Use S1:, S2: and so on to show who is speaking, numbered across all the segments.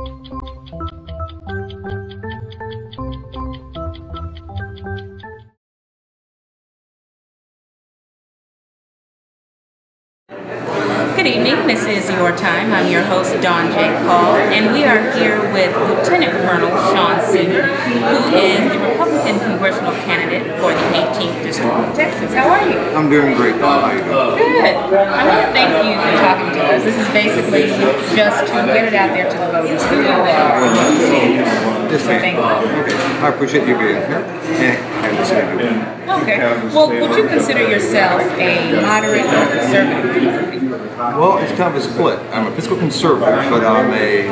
S1: Good evening, this is Your Time. I'm your host, Dawn J. Paul, and we are here with Lieutenant Colonel Sean Seibert, who is the Republican congressional candidate for the 18th District of Texas. How are you?
S2: I'm doing great, Dawn. How are you doing?
S1: Good. I want to thank you for talking to us. This is basically just to get it out there to the voters who you are.
S2: Yes, ma'am. Okay. I appreciate you being here and listening to me.
S1: Okay. Well, would you consider yourself a moderate or conservative?
S2: Well, it's kind of a split. I'm a fiscal conservative, but I'm a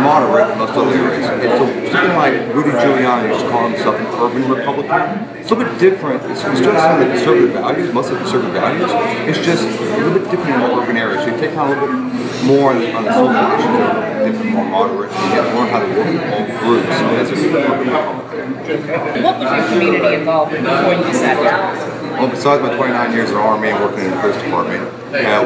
S2: moderate in most other areas. It's something like Rudy Giuliani used to call himself an urban Republican. It's a little bit different. It's still some of the conservative values, most of the conservative values. It's just a little bit different in the urban areas. So you take on a little bit more on the social issues, different, more moderate, and you have to learn how to work with all groups as an urban Republican.
S1: What was your community involved with before you decided to run?
S2: Well, besides my 29 years in the Army and working in the police department,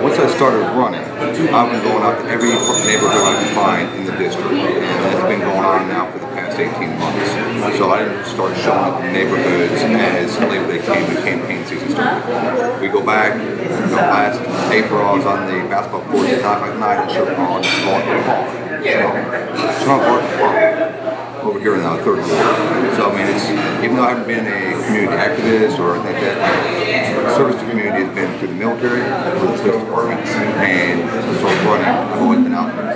S2: once I started running, I've been going out to every neighborhood I can find in the district, and that's been going on now for the past 18 months. So I didn't start showing up in neighborhoods as Labor Day came and campaign season started. We go back, last April I was on the basketball court at 9 o'clock and showed on over here in the third floor. So I mean, even though I haven't been a community activist or anything like that, my service to the community has been through the military, through the police department, and since I was running, I've always been out there.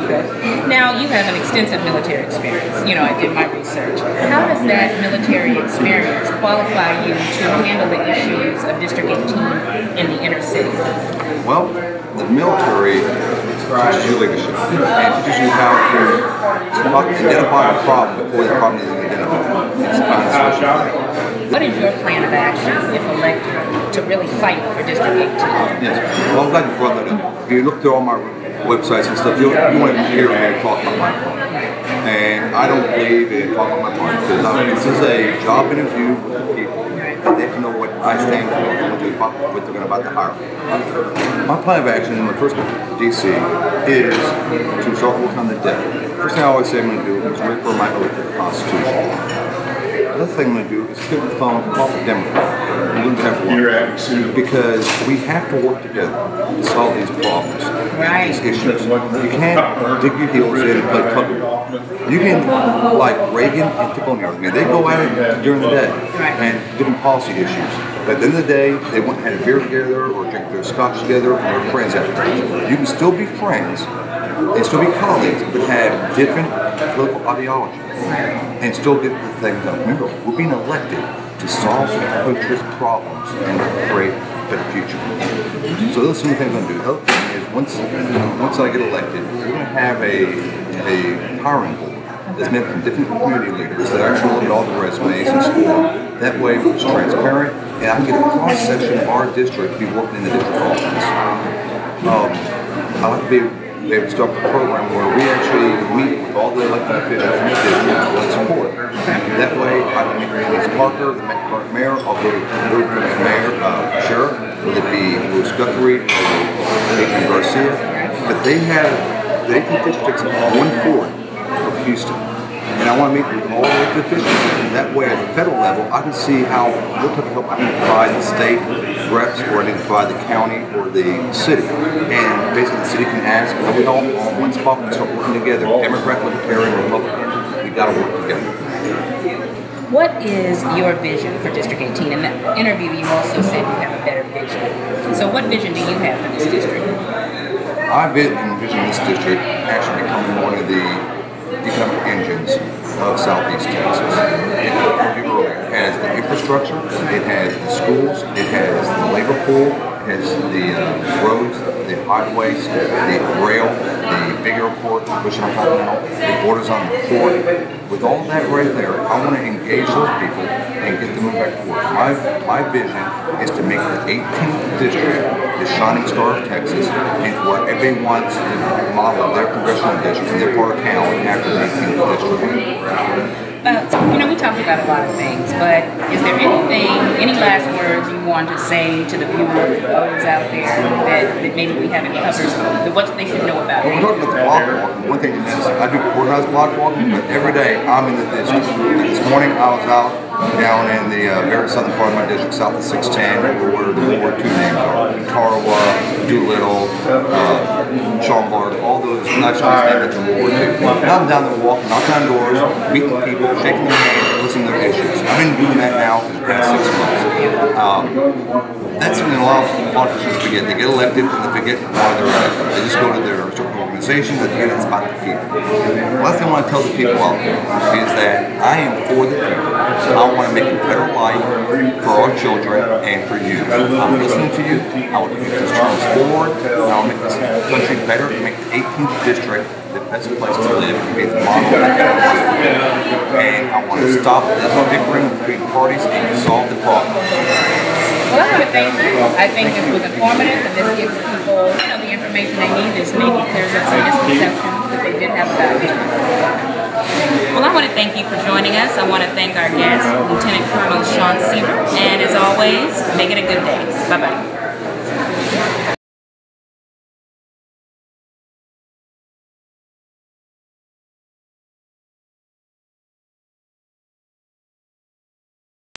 S1: Okay. Now you have an extensive military experience. You know, I did my research. How does that military experience qualify you to handle the issues of District 18 in the inner city?
S2: Well, the military teaches you leadership and teaches you how to identify a problem before the problem is identified. It's kind of social.
S1: What is your plan of action, if elected, to really fight for District 18?
S2: Yes. Well, I'm glad you brought that up. If you look through all my websites and stuff, you won't even hear me talk about my party. And I don't believe in talking about my party because this is a job interview with the people. They have to know what I stand for and what they're about to hire. My plan of action when I first got to D.C. is to start working on the debt. First thing I always say I'm going to do is refer my oath to the Constitution. Another thing I'm going to do is pick up the phone and call the Democrat. Because we have to work together to solve these problems, these issues. You can't dig your heels in and play tug. You can, like Reagan and Tibonier, I mean, they go at it during the day and different policy issues. But at the end of the day, they went and had a beer together or drink their scotch together and they're friends afterwards. You can still be friends and still be colleagues, but have different political ideologies and still get the thing done. Remember, we're being elected to solve the country's problems and create a better future. So those are some of the things I'm going to do. The other thing is, once I get elected, we're going to have a hiring board that's made from different community leaders that actually look at all the resumes and score. That way it's transparent, and I can get a cross-section of our district to be working in the district office. I like to be able to start a program where we actually meet with all the elected officials in the district and support. That way, I can meet with Denise Parker, the mayor, I'll go to the mayor, sheriff, whether it be Louis Guthrie or Adrian Garcia. But they have the 18 districts in 1/4 of Houston. And I want to meet with all the officials. And that way, at the federal level, I can see what type of help I can provide the state reps or identify the county or the city. And basically, the city can ask, are we all on one spot? We can start working together. Democrat, Libertarian, Republican, we got to work together.
S1: What is your vision for District 18? In that interview, you also said you have a better vision. So what vision do you have for this district?
S2: I envision this district actually becoming one of the economic engines of Southeast Texas. It has the infrastructure, it has the schools, it has the labor pool, it has the roads, the highways, the rail, the big airport, which I'm talking about, the borders on the port. With all that right there, I want to engage those people and get them back to work. My vision is to make the 18th district the shining star of Texas and what everybody wants to model their congressional district and their part of town after the 18th district.
S1: We talked about a lot of things, but is there any last words you want to say to the viewers, the voters out there that maybe we haven't covered, what they should know about it?
S2: Well, we're talking about the block walk. One thing that's I do organized block walking, but every day I'm in the district. This morning I was out down in the very southern part of my district, south of 610, where the Ward 2 names are. Tarawa, Doolittle, Schomburg, all those nice names in Ward 2. Now I'm down there walking, knocking on doors, meeting people, shaking their hands, listening to their issues. I've been doing that now for the past 6 months. That's something a lot of politicians forget. They get elected and they forget why they're elected. They just go to their certain organizations and forget it's about the people. The last thing I want to tell the people out there is that I am for the people. I want to make a better life for our children and for you. I'm listening to you. I want to make this turn forward. I want to make this country better, make the 18th district the best place to live and be the model that everyone wants to live. And I want to stop this bickering between parties and solve the problem.
S1: Well, I want to thank you. I think this was informative, and this gives people, the information they need. This maybe clears up some misconceptions that they did have about it. Well, I want to thank you for joining us. I want to thank our guest, Lieutenant Colonel Sean Seibert, and as always, make it a good day. Bye-bye.